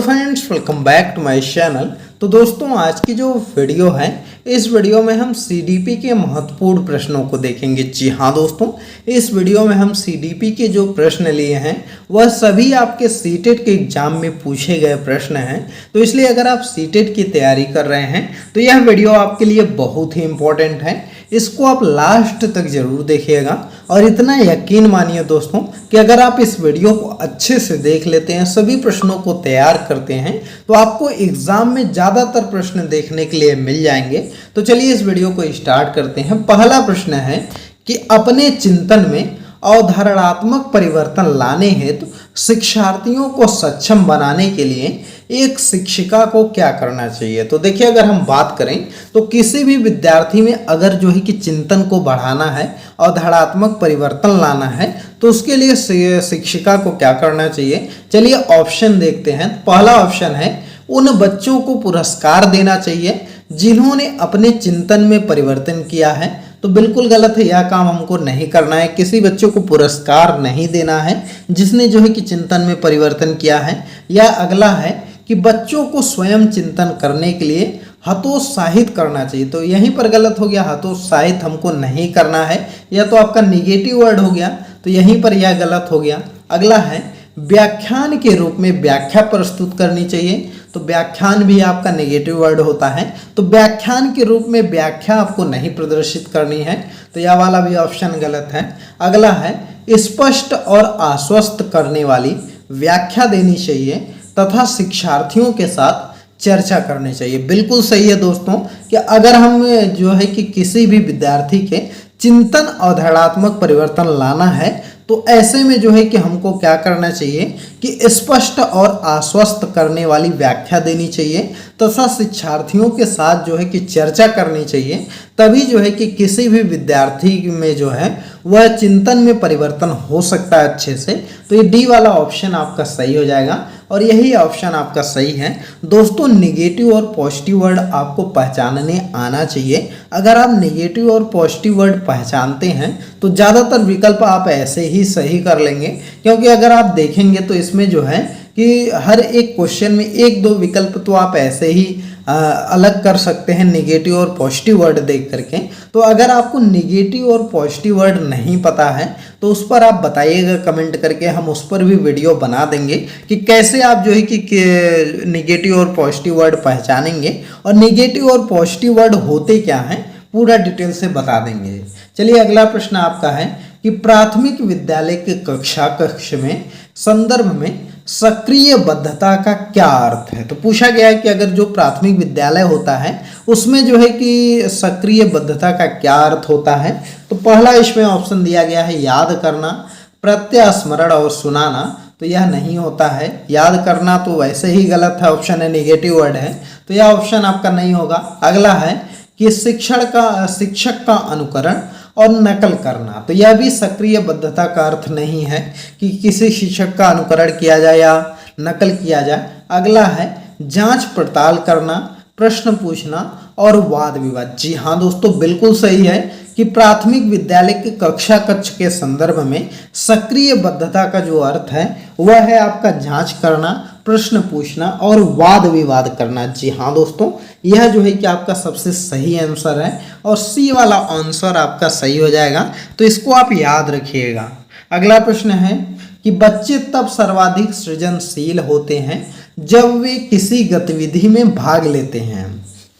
Hello friends, welcome back to my channel. तो दोस्तों, आज की जो वीडियो है, इस वीडियो में हम सीडीपी के महत्वपूर्ण प्रश्नों को देखेंगे। जी हाँ दोस्तों, इस वीडियो में हम सीडीपी के जो प्रश्न लिए हैं वह सभी आपके सीटेट के एग्जाम में पूछे गए प्रश्न हैं। तो इसलिए अगर आप सीटेट की तैयारी कर रहे हैं तो यह वीडियो आपके लिए बहुत ही इम्पोर्टेंट है। इसको आप लास्ट तक जरूर देखिएगा और इतना यकीन मानिए दोस्तों कि अगर आप इस वीडियो को अच्छे से देख लेते हैं, सभी प्रश्नों को तैयार करते हैं, तो आपको एग्जाम में ज़्यादातर प्रश्न देखने के लिए मिल जाएंगे। तो चलिए इस वीडियो को स्टार्ट करते हैं। पहला प्रश्न है कि अपने चिंतन में अवधारणात्मक परिवर्तन लाने हेतु शिक्षार्थियों को सक्षम बनाने के लिए एक शिक्षिका को क्या करना चाहिए। तो देखिए, अगर हम बात करें तो किसी भी विद्यार्थी में अगर जो है कि चिंतन को बढ़ाना है, अवधारणात्मक परिवर्तन लाना है, तो उसके लिए शिक्षिका को क्या करना चाहिए। चलिए ऑप्शन देखते हैं। पहला ऑप्शन है उन बच्चों को पुरस्कार देना चाहिए जिन्होंने अपने चिंतन में परिवर्तन किया है। तो बिल्कुल गलत है, यह काम हमको नहीं करना है। किसी बच्चों को पुरस्कार नहीं देना है जिसने जो है कि चिंतन में परिवर्तन किया है। या अगला है कि बच्चों को स्वयं चिंतन करने के लिए हतोत्साहित करना चाहिए। तो यहीं पर गलत हो गया, हतोत्साहित हमको नहीं करना है, यह तो आपका निगेटिव वर्ड हो गया, तो यहीं पर यह गलत हो गया। अगला है व्याख्यान के रूप में व्याख्या प्रस्तुत करनी चाहिए। तो व्याख्यान भी आपका नेगेटिव वर्ड होता है, तो व्याख्यान के रूप में व्याख्या आपको नहीं प्रदर्शित करनी है, तो यह वाला भी ऑप्शन गलत है। अगला है स्पष्ट और आश्वस्त करने वाली व्याख्या देनी चाहिए तथा शिक्षार्थियों के साथ चर्चा करनी चाहिए। बिल्कुल सही है दोस्तों कि अगर हम जो है कि किसी भी विद्यार्थी के चिंतन अवधारणात्मक परिवर्तन लाना है तो ऐसे में जो है कि हमको क्या करना चाहिए कि स्पष्ट और आश्वस्त करने वाली व्याख्या देनी चाहिए तथा शिक्षार्थियों के साथ जो है कि चर्चा करनी चाहिए। तभी जो है कि किसी भी विद्यार्थी में जो है वह चिंतन में परिवर्तन हो सकता है अच्छे से। तो ये डी वाला ऑप्शन आपका सही हो जाएगा और यही ऑप्शन आपका सही है। दोस्तों, निगेटिव और पॉजिटिव वर्ड आपको पहचानने आना चाहिए। अगर आप निगेटिव और पॉजिटिव वर्ड पहचानते हैं तो ज़्यादातर विकल्प आप ऐसे ही सही कर लेंगे, क्योंकि अगर आप देखेंगे तो इसमें जो है कि हर एक क्वेश्चन में एक दो विकल्प तो आप ऐसे ही अलग कर सकते हैं निगेटिव और पॉजिटिव वर्ड देख करके। तो अगर आपको निगेटिव और पॉजिटिव वर्ड नहीं पता है तो उस पर आप बताइएगा कमेंट करके, हम उस पर भी वीडियो बना देंगे कि कैसे आप जो है कि निगेटिव और पॉजिटिव वर्ड पहचानेंगे और निगेटिव और पॉजिटिव वर्ड होते क्या हैं पूरा डिटेल से बता देंगे। चलिए अगला प्रश्न आपका है कि प्राथमिक विद्यालय के कक्ष में संदर्भ में सक्रिय बद्धता का क्या अर्थ है। तो पूछा गया है कि अगर जो प्राथमिक विद्यालय होता है उसमें जो है कि सक्रिय बद्धता का क्या अर्थ होता है। तो पहला इसमें ऑप्शन दिया गया है याद करना, प्रत्यास्मरण और सुनाना। तो यह नहीं होता है। याद करना तो वैसे ही गलत है, ऑप्शन है निगेटिव वर्ड है, तो यह ऑप्शन आपका नहीं होगा। अगला है कि शिक्षक का अनुकरण और नकल करना। तो यह भी सक्रिय बद्धता का अर्थ नहीं है कि किसी शिक्षक का अनुकरण किया जाए या नकल किया जाए। अगला है जांच पड़ताल करना, प्रश्न पूछना और वाद विवाद। जी हाँ दोस्तों, बिल्कुल सही है कि प्राथमिक विद्यालय के कक्ष के संदर्भ में सक्रिय बद्धता का जो अर्थ है वह है आपका जांच करना, प्रश्न पूछना और वाद विवाद करना। जी हाँ दोस्तों, यह जो है कि आपका सबसे सही आंसर है और सी वाला आंसर आपका सही हो जाएगा, तो इसको आप याद रखिएगा। अगला प्रश्न है कि बच्चे तब सर्वाधिक सृजनशील होते हैं जब वे किसी गतिविधि में भाग लेते हैं।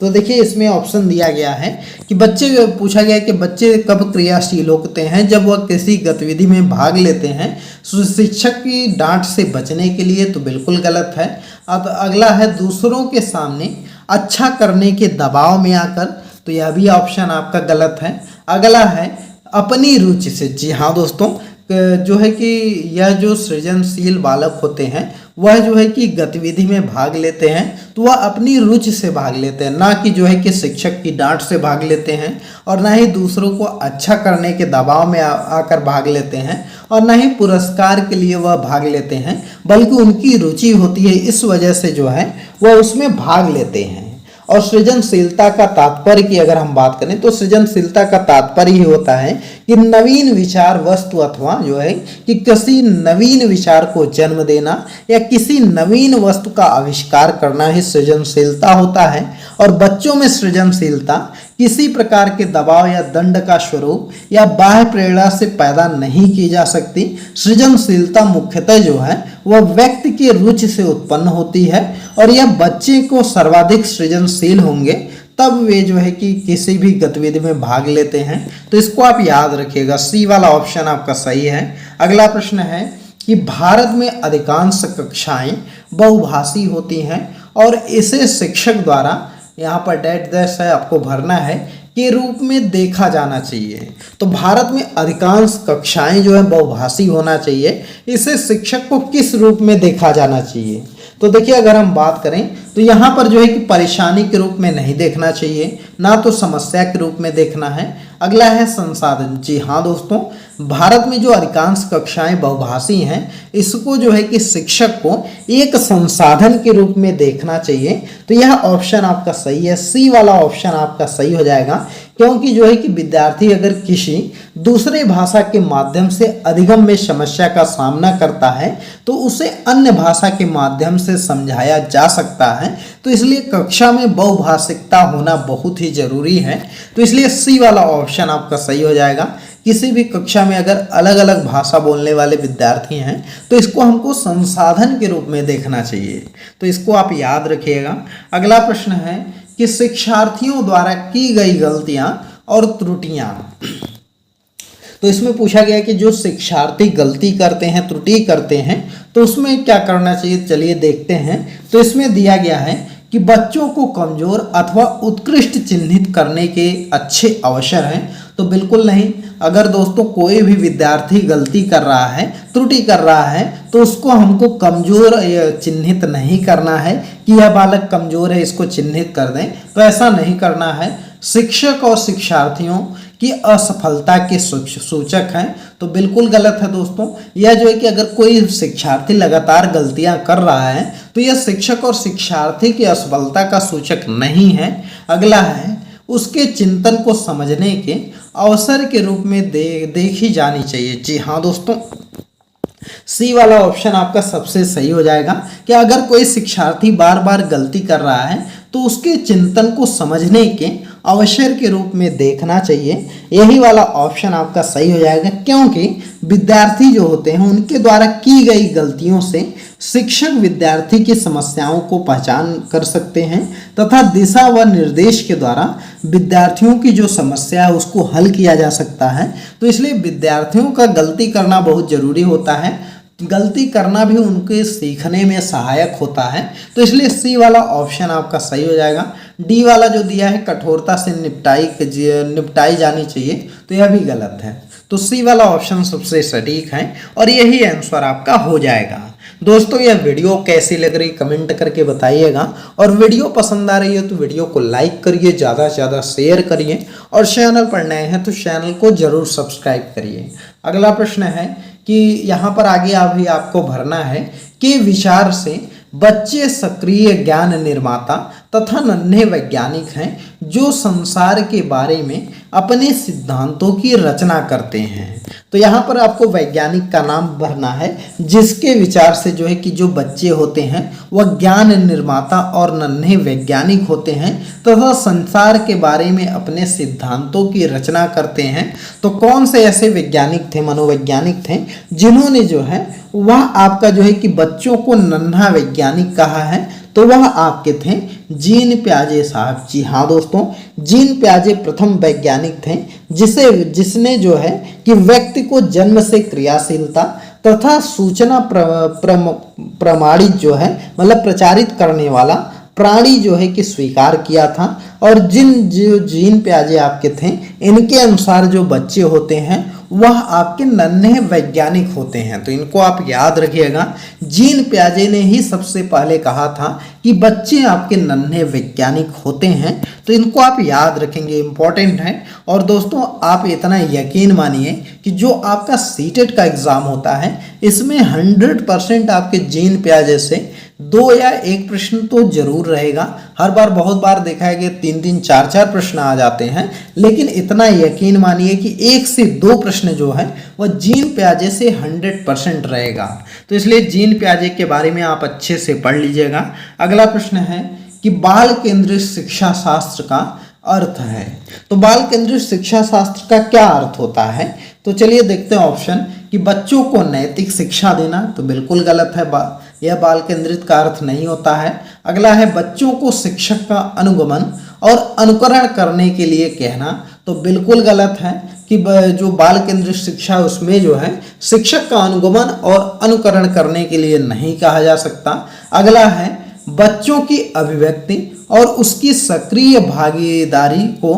तो देखिए इसमें ऑप्शन दिया गया है कि बच्चे, पूछा गया है कि बच्चे कब क्रियाशील होते हैं, जब वह किसी गतिविधि में भाग लेते हैं शिक्षक की डांट से बचने के लिए। तो बिल्कुल गलत है। अब अगला है दूसरों के सामने अच्छा करने के दबाव में आकर। तो यह भी ऑप्शन आपका गलत है। अगला है अपनी रुचि से। जी हाँ दोस्तों, जो है कि यह जो सृजनशील बालक होते हैं वह जो है कि गतिविधि में भाग लेते हैं तो वह अपनी रुचि से भाग लेते हैं, ना कि जो है कि शिक्षक की डांट से भाग लेते हैं, और ना ही दूसरों को अच्छा करने के दबाव में आकर भाग लेते हैं, और ना ही पुरस्कार के लिए वह भाग लेते हैं, बल्कि उनकी रुचि होती है, इस वजह से जो है वह उसमें भाग लेते हैं। और सृजनशीलता का तात्पर्य की अगर हम बात करें तो सृजनशीलता का तात्पर्य ही होता है कि नवीन विचार वस्तु अथवा जो है कि किसी नवीन विचार को जन्म देना या किसी नवीन वस्तु का आविष्कार करना ही सृजनशीलता होता है। और बच्चों में सृजनशीलता किसी प्रकार के दबाव या दंड का स्वरूप या बाह्य प्रेरणा से पैदा नहीं की जा सकती। सृजनशीलता मुख्यतः जो है वह व्यक्ति की रुचि से उत्पन्न होती है और यह बच्चे को सर्वाधिक सृजनशील होंगे तब वे जो है कि किसी भी गतिविधि में भाग लेते हैं। तो इसको आप याद रखिएगा, सी वाला ऑप्शन आपका सही है। अगला प्रश्न है कि भारत में अधिकांश कक्षाएं बहुभाषी होती हैं और इसे शिक्षक द्वारा, यहाँ पर डैट डैश है आपको भरना है, के रूप में देखा जाना चाहिए। तो भारत में अधिकांश कक्षाएं जो है बहुभाषी होना चाहिए, इसे शिक्षक को किस रूप में देखा जाना चाहिए? तो देखिए अगर हम बात करें तो यहाँ पर जो है कि परेशानी के रूप में नहीं देखना चाहिए, ना तो समस्या के रूप में देखना है। अगला है संसाधन। जी हाँ दोस्तों, भारत में जो अधिकांश कक्षाएं बहुभाषी हैं इसको जो है कि शिक्षक को एक संसाधन के रूप में देखना चाहिए। तो यह ऑप्शन आपका सही है, सी वाला ऑप्शन आपका सही हो जाएगा, क्योंकि जो है कि विद्यार्थी अगर किसी दूसरे भाषा के माध्यम से अधिगम में समस्या का सामना करता है तो उसे अन्य भाषा के माध्यम से समझाया जा सकता है। तो इसलिए कक्षा में बहुभाषिकता होना बहुत ही जरूरी है। तो इसलिए सी वाला ऑप्शन आपका सही हो जाएगा। किसी भी कक्षा में अगर अलग अलग भाषा बोलने वाले विद्यार्थी हैं तो इसको हमको संसाधन के रूप में देखना चाहिए। तो इसको आप याद रखिएगा। अगला प्रश्न है कि शिक्षार्थियों द्वारा की गई गलतियां और त्रुटियां। तो इसमें पूछा गया कि जो शिक्षार्थी गलती करते हैं, त्रुटि करते हैं, तो उसमें क्या करना चाहिए, चलिए देखते हैं। तो इसमें दिया गया है कि बच्चों को कमजोर अथवा उत्कृष्ट चिन्हित करने के अच्छे अवसर हैं। तो बिल्कुल नहीं। अगर दोस्तों कोई भी विद्यार्थी गलती कर रहा है, त्रुटि कर रहा है, तो उसको हमको कमजोर चिन्हित नहीं करना है कि यह बालक कमजोर है इसको चिन्हित कर दें, तो ऐसा नहीं करना है। शिक्षक और शिक्षार्थियों की असफलता के सूचक हैं, तो बिल्कुल गलत है दोस्तों। यह जो है कि अगर कोई शिक्षार्थी लगातार गलतियां कर रहा है तो यह शिक्षक और शिक्षार्थी की असफलता का सूचक नहीं है। अगला है उसके चिंतन को समझने के अवसर के रूप में देखी जानी चाहिए। जी हाँ दोस्तों, सी वाला ऑप्शन आपका सबसे सही हो जाएगा कि अगर कोई शिक्षार्थी बार बार गलती कर रहा है तो उसके चिंतन को समझने के अवसर के रूप में देखना चाहिए। यही वाला ऑप्शन आपका सही हो जाएगा, क्योंकि विद्यार्थी जो होते हैं उनके द्वारा की गई गलतियों से शिक्षक विद्यार्थी की समस्याओं को पहचान कर सकते हैं तथा दिशा व निर्देश के द्वारा विद्यार्थियों की जो समस्या है उसको हल किया जा सकता है। तो इसलिए विद्यार्थियों का गलती करना बहुत जरूरी होता है। गलती करना भी उनके सीखने में सहायक होता है। तो इसलिए सी वाला ऑप्शन आपका सही हो जाएगा। डी वाला जो दिया है कठोरता से निपटाई जानी चाहिए, तो यह भी गलत है। तो सी वाला ऑप्शन सबसे सटीक है और यही आंसर आपका हो जाएगा। दोस्तों यह वीडियो कैसी लग रही कमेंट करके बताइएगा, और वीडियो पसंद आ रही है तो वीडियो को लाइक करिए, ज़्यादा से ज़्यादा शेयर करिए, और चैनल पर नए हैं तो चैनल को जरूर सब्सक्राइब करिए। अगला प्रश्न है कि यहाँ पर आगे अभी आपको भरना है कि विचार से बच्चे सक्रिय ज्ञान निर्माता तथा नन्हे वैज्ञानिक हैं जो संसार के बारे में अपने सिद्धांतों की रचना करते हैं। तो यहाँ पर आपको वैज्ञानिक का नाम भरना है जिसके विचार से जो है कि जो बच्चे होते हैं वह ज्ञान निर्माता और नन्हे वैज्ञानिक होते हैं तथा संसार के बारे में अपने सिद्धांतों की रचना करते हैं। तो कौन से ऐसे वैज्ञानिक थे, मनोवैज्ञानिक थे, जिन्होंने जो है वह आपका जो है कि बच्चों को नन्हा वैज्ञानिक कहा है? तो वह आपके थे जीन पियाजे साहब। जी हाँ दोस्तों, जीन पियाजे प्रथम वैज्ञानिक थे जिसने जो है कि व्यक्ति को जन्म से क्रियाशीलता तथा सूचना प्रमाणित जो है मतलब प्रचारित करने वाला प्राणी जो है कि स्वीकार किया था। और जो जीन पियाजे आपके थे इनके अनुसार जो बच्चे होते हैं वह आपके नन्हे वैज्ञानिक होते हैं। तो इनको आप याद रखिएगा। जीन पियाजे ने ही सबसे पहले कहा था कि बच्चे आपके नन्हे वैज्ञानिक होते हैं। तो इनको आप याद रखेंगे, इंपॉर्टेंट है। और दोस्तों आप इतना यकीन मानिए कि जो आपका सीटेट का एग्ज़ाम होता है इसमें 100% आपके जीन पियाजे से 2 या 1 प्रश्न तो जरूर रहेगा। हर बार बहुत बार देखा है कि 3-3 4-4 प्रश्न आ जाते हैं, लेकिन इतना यकीन मानिए कि 1 से 2 प्रश्न जो है वह जीन पियाजे से 100% रहेगा। तो इसलिए जीन पियाजे के बारे में आप अच्छे से पढ़ लीजिएगा। अगला प्रश्न है कि बाल केंद्रित शिक्षा शास्त्र का अर्थ है। तो बाल केंद्रित शिक्षा शास्त्र का क्या अर्थ होता है? तो चलिए देखते हैं ऑप्शन कि बच्चों को नैतिक शिक्षा देना, तो बिल्कुल गलत है, यह बाल केंद्रित का अर्थ नहीं होता है। अगला है बच्चों को शिक्षक का अनुगमन और अनुकरण करने के लिए कहना, तो बिल्कुल गलत है कि जो बाल केंद्रित शिक्षा उसमें जो है शिक्षक का अनुगमन और अनुकरण करने के लिए नहीं कहा जा सकता। अगला है बच्चों की अभिव्यक्ति और उसकी सक्रिय भागीदारी को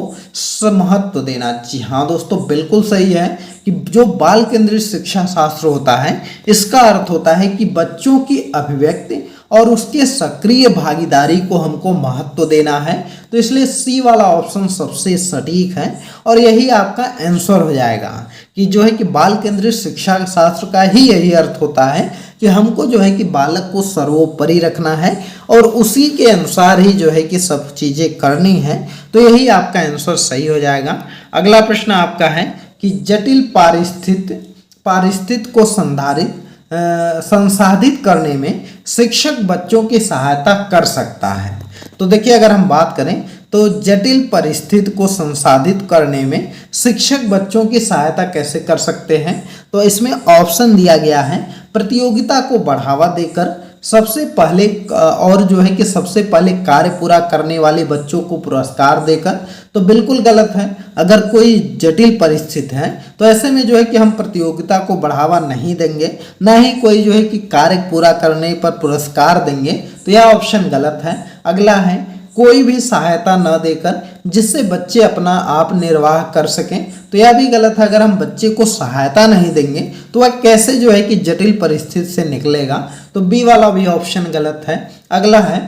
महत्व देना। जी हाँ दोस्तों, बिल्कुल सही है कि जो बाल केंद्रित शिक्षा शास्त्र होता है इसका अर्थ होता है कि बच्चों की अभिव्यक्ति और उसके सक्रिय भागीदारी को हमको महत्व देना है। तो इसलिए सी वाला ऑप्शन सबसे सटीक है और यही आपका आंसर हो जाएगा कि जो है कि बाल केंद्रित शिक्षा शास्त्र का ही यही अर्थ होता है कि हमको जो है कि बालक को सर्वोपरि रखना है और उसी के अनुसार ही जो है कि सब चीज़ें करनी है। तो यही आपका आंसर सही हो जाएगा। अगला प्रश्न आपका है कि जटिल पारिस्थिति को संसाधित करने में शिक्षक बच्चों की सहायता कर सकता है। तो देखिए, अगर हम बात करें तो जटिल परिस्थिति को संसाधित करने में शिक्षक बच्चों की सहायता कैसे कर सकते हैं? तो इसमें ऑप्शन दिया गया है प्रतियोगिता को बढ़ावा देकर, सबसे पहले और जो है कि सबसे पहले कार्य पूरा करने वाले बच्चों को पुरस्कार देकर। तो बिल्कुल गलत है। अगर कोई जटिल परिस्थिति है तो ऐसे में जो है कि हम प्रतियोगिता को बढ़ावा नहीं देंगे, ना ही कोई जो है कि कार्य पूरा करने पर पुरस्कार देंगे। तो यह ऑप्शन गलत है। अगला है कोई भी सहायता न देकर जिससे बच्चे अपना आप निर्वाह कर सकें। तो यह भी गलत है। अगर हम बच्चे को सहायता नहीं देंगे तो वह कैसे जो है कि जटिल परिस्थिति से निकलेगा। तो बी वाला भी ऑप्शन गलत है। अगला है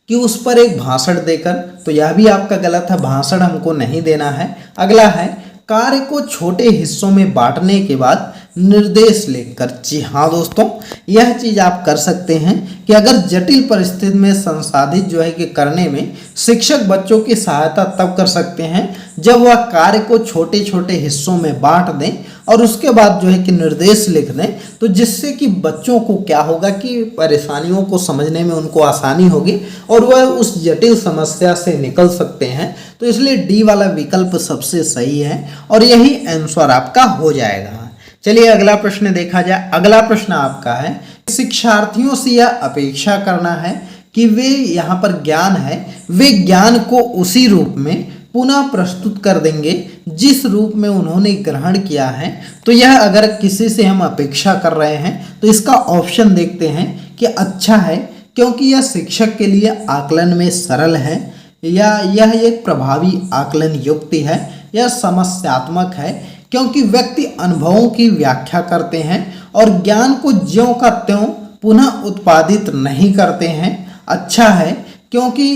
कि उस पर एक भाषण देकर, तो यह भी आपका गलत है, भाषण हमको नहीं देना है। अगला है कार्य को छोटे हिस्सों में बांटने के बाद निर्देश लेकर। जी हाँ दोस्तों, यह चीज़ आप कर सकते हैं कि अगर जटिल परिस्थिति में संसाधित जो है कि करने में शिक्षक बच्चों की सहायता तब कर सकते हैं जब वह कार्य को छोटे छोटे हिस्सों में बांट दें और उसके बाद जो है कि निर्देश लिख दें। तो जिससे कि बच्चों को क्या होगा कि परेशानियों को समझने में उनको आसानी होगी और वह उस जटिल समस्या से निकल सकते हैं। तो इसलिए डी वाला विकल्प सबसे सही है और यही आंसर आपका हो जाएगा। चलिए अगला प्रश्न देखा जाए। अगला प्रश्न आपका है शिक्षार्थियों से यह अपेक्षा करना है कि वे, यहाँ पर ज्ञान है, वे ज्ञान को उसी रूप में पुनः प्रस्तुत कर देंगे जिस रूप में उन्होंने ग्रहण किया है। तो यह अगर किसी से हम अपेक्षा कर रहे हैं तो इसका ऑप्शन देखते हैं कि अच्छा है, क्योंकि यह शिक्षक के लिए आकलन में सरल है, या यह एक प्रभावी आकलन युक्ति है, यह समस्यात्मक है क्योंकि व्यक्ति अनुभवों की व्याख्या करते हैं और ज्ञान को ज्यों का त्यों पुनः उत्पादित नहीं करते हैं। अच्छा है क्योंकि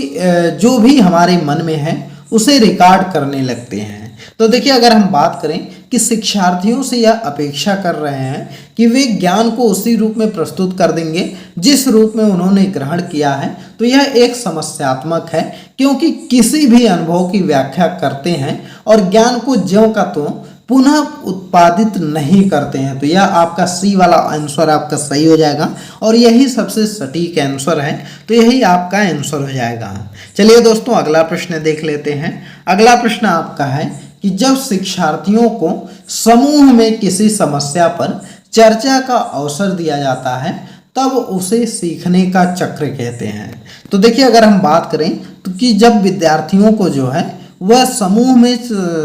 जो भी हमारे मन में है उसे रिकॉर्ड करने लगते हैं। तो देखिए, अगर हम बात करें कि शिक्षार्थियों से यह अपेक्षा कर रहे हैं कि वे ज्ञान को उसी रूप में प्रस्तुत कर देंगे जिस रूप में उन्होंने ग्रहण किया है, तो यह एक समस्यात्मक है क्योंकि किसी भी अनुभव की व्याख्या करते हैं और ज्ञान को ज्यों का त्यों पुनः उत्पादित नहीं करते हैं। तो यह आपका सी वाला आंसर आपका सही हो जाएगा और यही सबसे सटीक आंसर है। तो यही आपका आंसर हो जाएगा। चलिए दोस्तों, अगला प्रश्न देख लेते हैं। अगला प्रश्न आपका है कि जब शिक्षार्थियों को समूह में किसी समस्या पर चर्चा का अवसर दिया जाता है तब उसे सीखने का चक्र कहते हैं। तो देखिए, अगर हम बात करें तो कि जब विद्यार्थियों को जो है वह समूह में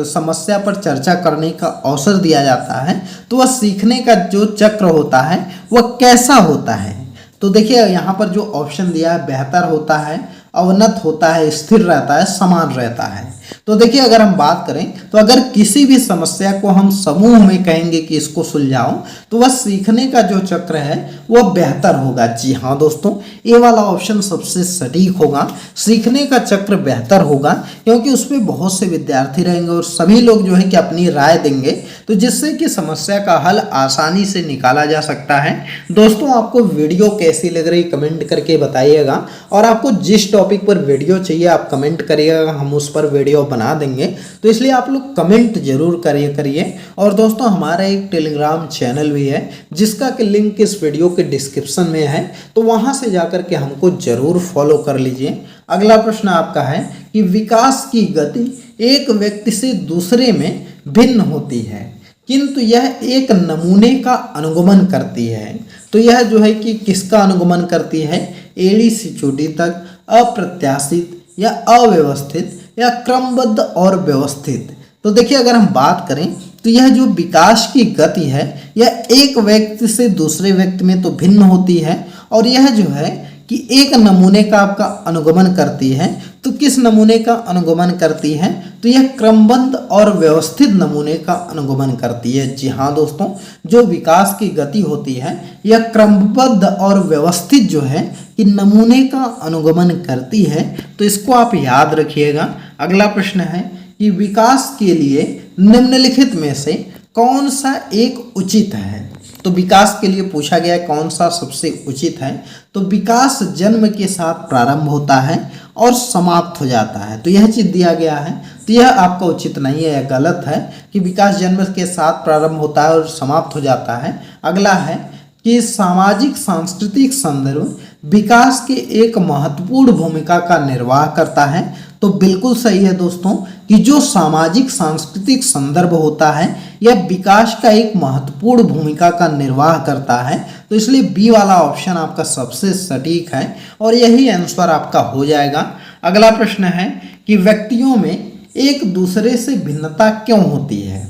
समस्या पर चर्चा करने का अवसर दिया जाता है तो वह सीखने का जो चक्र होता है वह कैसा होता है। तो देखिए, यहाँ पर जो ऑप्शन दिया है बेहतर होता है, अवनत होता है, स्थिर रहता है, समान रहता है। तो देखिए अगर हम बात करें तो अगर किसी भी समस्या को हम समूह में कहेंगे कि इसको सुलझाओ तो वह सीखने का जो चक्र है वह बेहतर होगा। जी हाँ दोस्तों, ये वाला ऑप्शन सबसे सटीक होगा। सीखने का चक्र बेहतर होगा क्योंकि उसमें बहुत से विद्यार्थी रहेंगे और सभी लोग जो है कि अपनी राय देंगे, तो जिससे कि समस्या का हल आसानी से निकाला जा सकता है। दोस्तों आपको वीडियो कैसी लग रही कमेंट करके बताइएगा, और आपको जिस टॉपिक पर वीडियो चाहिए आप कमेंट करिएगा, हम उस पर वीडियो बना देंगे। तो इसलिए आप लोग कमेंट जरूर करिए। और दोस्तों हमारा एक टेलीग्राम चैनल भी है जिसका कि लिंक इस वीडियो के डिस्क्रिप्शन में है, तो वहां से जाकर के हमको जरूर फॉलो कर लीजिए। अगला प्रश्न आपका है कि विकास की गति एक व्यक्ति से दूसरे में भिन्न होती है किंतु यह एक नमूने का अनुगमन करती है। तो यह जो है कि किसका अनुगमन करती है? एड़ी से चोटी तक, अप्रत्याशित या अव्यवस्थित या क्रमबद्ध और व्यवस्थित। तो देखिए अगर हम बात करें तो यह जो विकास की गति है यह एक व्यक्ति से दूसरे व्यक्ति में तो भिन्न होती है, और यह जो है कि एक नमूने का आपका अनुगमन करती है। तो किस नमूने का अनुगमन करती है? तो यह क्रमबद्ध और व्यवस्थित नमूने का अनुगमन करती है। जी हाँ दोस्तों, जो विकास की गति होती है यह क्रमबद्ध और व्यवस्थित जो है कि नमूने का अनुगमन करती है। तो इसको आप याद रखिएगा। अगला प्रश्न है कि विकास के लिए निम्नलिखित में से कौन सा एक उचित है? तो विकास के लिए पूछा गया कौन सा सबसे उचित है। तो विकास जन्म के साथ प्रारंभ होता है और समाप्त हो जाता है। तो यह चीज दिया गया है, तो यह आपका उचित नहीं है, यह गलत है कि विकास जन्म के साथ प्रारंभ होता है और समाप्त हो जाता है। अगला है कि सामाजिक सांस्कृतिक संदर्भ विकास के एक महत्वपूर्ण भूमिका का निर्वाह करता है। तो बिल्कुल सही है दोस्तों कि जो सामाजिक सांस्कृतिक संदर्भ होता है यह विकास का एक महत्वपूर्ण भूमिका का निर्वाह करता है। तो इसलिए बी वाला ऑप्शन आपका सबसे सटीक है और यही आंसर आपका हो जाएगा। अगला प्रश्न है कि व्यक्तियों में एक दूसरे से भिन्नता क्यों होती है?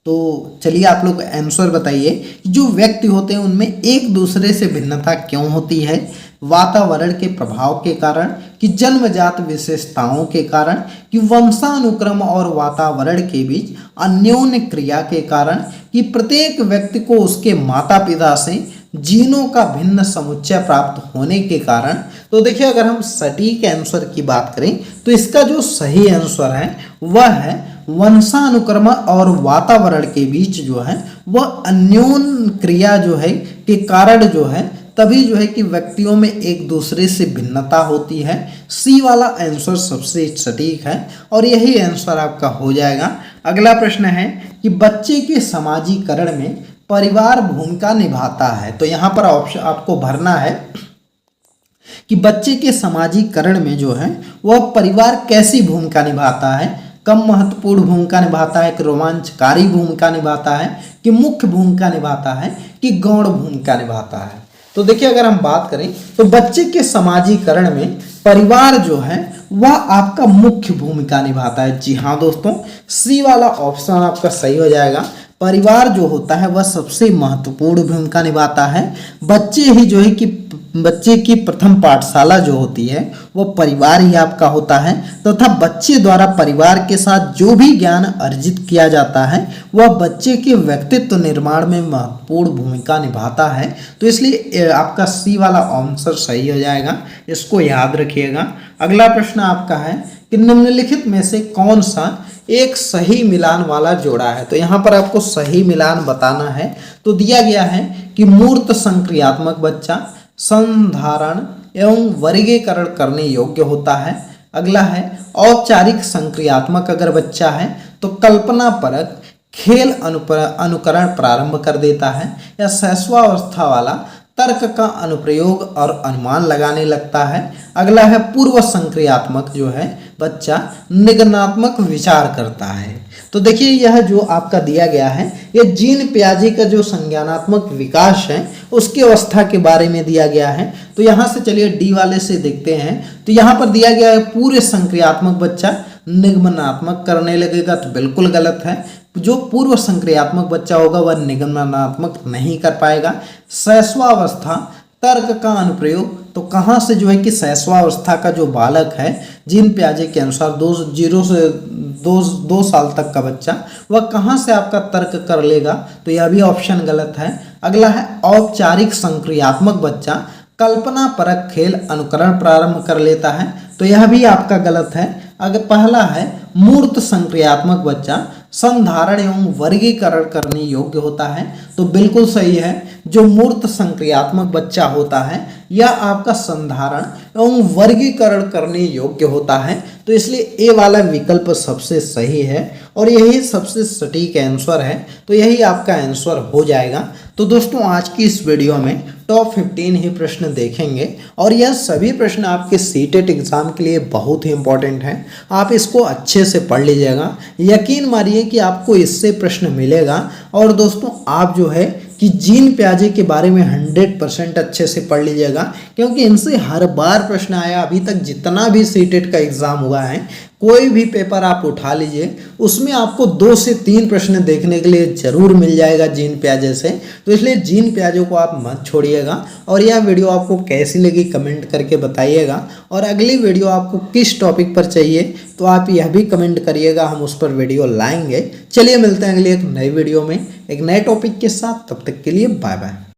तो चलिए आप लोग आंसर बताइए कि जो व्यक्ति होते हैं उनमें एक दूसरे से भिन्नता क्यों होती है? वातावरण के प्रभाव के कारण, कि जन्मजात विशेषताओं के कारण, कि वंशानुक्रम और वातावरण के बीच अन्योन्य क्रिया के कारण, कि प्रत्येक व्यक्ति को उसके माता पिता से जीनों का भिन्न समुच्चय प्राप्त होने के कारण। तो देखिए अगर हम सटीक आंसर की बात करें तो इसका जो सही आंसर है वह है वंशानुक्रम और वातावरण के बीच जो है वह अन्योन्य क्रिया जो है के कारण जो है तभी जो है कि व्यक्तियों में एक दूसरे से भिन्नता होती है। सी वाला आंसर सबसे सटीक है और यही आंसर आपका हो जाएगा। अगला प्रश्न है कि बच्चे के समाजीकरण में परिवार भूमिका निभाता है। तो यहाँ पर ऑप्शन आपको भरना है कि बच्चे के समाजीकरण में जो है वह परिवार कैसी भूमिका निभाता है। कम महत्वपूर्ण भूमिका निभाता है, कि रोमांचकारी भूमिका निभाता है, कि मुख्य भूमिका निभाता है, कि गौण भूमिका निभाता है। तो देखिए अगर हम बात करें तो बच्चे के समाजीकरण में परिवार जो है वह आपका मुख्य भूमिका निभाता है। जी हाँ दोस्तों, सी वाला ऑप्शन आपका सही हो जाएगा। परिवार जो होता है वह सबसे महत्वपूर्ण भूमिका निभाता है। बच्चे ही जो है कि बच्चे की प्रथम पाठशाला जो होती है वो परिवार ही आपका होता है, तथा बच्चे द्वारा परिवार के साथ जो भी ज्ञान अर्जित किया जाता है वह बच्चे के व्यक्तित्व निर्माण में महत्वपूर्ण भूमिका निभाता है। तो इसलिए आपका सी वाला आंसर सही हो जाएगा, इसको याद रखिएगा। अगला प्रश्न आपका है कि निम्नलिखित में से कौन सा एक सही मिलान वाला जोड़ा है? तो यहाँ पर आपको सही मिलान बताना है। तो दिया गया है कि मूर्त संक्रियात्मक बच्चा संधारण एवं वर्गीकरण करने योग्य होता है। अगला है औपचारिक संक्रियात्मक अगर बच्चा है तो कल्पना परक खेल अनुकरण प्रारंभ कर देता है, या शैशवावस्था वाला तर्क का अनुप्रयोग और अनुमान लगाने लगता है। अगला है पूर्व संक्रियात्मक जो है बच्चा निगमनात्मक विचार करता है। तो देखिए यह जो आपका दिया गया है यह जीन पियाजे का जो संज्ञानात्मक विकास है उसकी अवस्था के बारे में दिया गया है। तो यहाँ से चलिए डी वाले से देखते हैं। तो यहाँ पर दिया गया है पूर्व संक्रियात्मक बच्चा निगमनात्मक करने लगेगा, तो बिल्कुल गलत है। जो पूर्व संक्रियात्मक बच्चा होगा वह निगमनात्मक नहीं कर पाएगा। शैशवावस्था तर्क का अनुप्रयोग तो कहाँ से जो है कि शैशवावस्था का जो बालक है जीन पियाजे के अनुसार 0 से 2 साल तक का बच्चा वह कहाँ से आपका तर्क कर लेगा, तो यह भी ऑप्शन गलत है। अगला है औपचारिक संक्रियात्मक बच्चा कल्पना परक खेल अनुकरण प्रारंभ कर लेता है, तो यह भी आपका गलत है। अगर पहला है मूर्त संक्रियात्मक बच्चा संधारण एवं वर्गीकरण करने योग्य होता है, तो बिल्कुल सही है। जो मूर्त संक्रियात्मक बच्चा होता है यह आपका संधारण एवं वर्गीकरण करने योग्य होता है, तो इसलिए ए वाला विकल्प सबसे सही है और यही सबसे सटीक आंसर है, तो यही आपका आंसर हो जाएगा। तो दोस्तों आज की इस वीडियो में टॉप 15 ही प्रश्न देखेंगे और यह सभी प्रश्न आपके सीटेट एग्जाम के लिए बहुत ही इंपॉर्टेंट हैं। आप इसको अच्छे से पढ़ लीजिएगा, यकीन मानिए कि आपको इससे प्रश्न मिलेगा। और दोस्तों आप जो है कि जीन पियाजे के बारे में 100% अच्छे से पढ़ लीजिएगा, क्योंकि इनसे हर बार प्रश्न आया। अभी तक जितना भी सीटेट का एग्जाम हुआ है, कोई भी पेपर आप उठा लीजिए, उसमें आपको 2 से 3 प्रश्न देखने के लिए जरूर मिल जाएगा जीन पियाजे से। तो इसलिए जीन पियाजे को आप मत छोड़िएगा। और यह वीडियो आपको कैसी लगी कमेंट करके बताइएगा, और अगली वीडियो आपको किस टॉपिक पर चाहिए तो आप यह भी कमेंट करिएगा, हम उस पर वीडियो लाएंगे। चलिए मिलते हैं अगली एक नई वीडियो में एक नए टॉपिक के साथ, तब तक के लिए बाय बाय।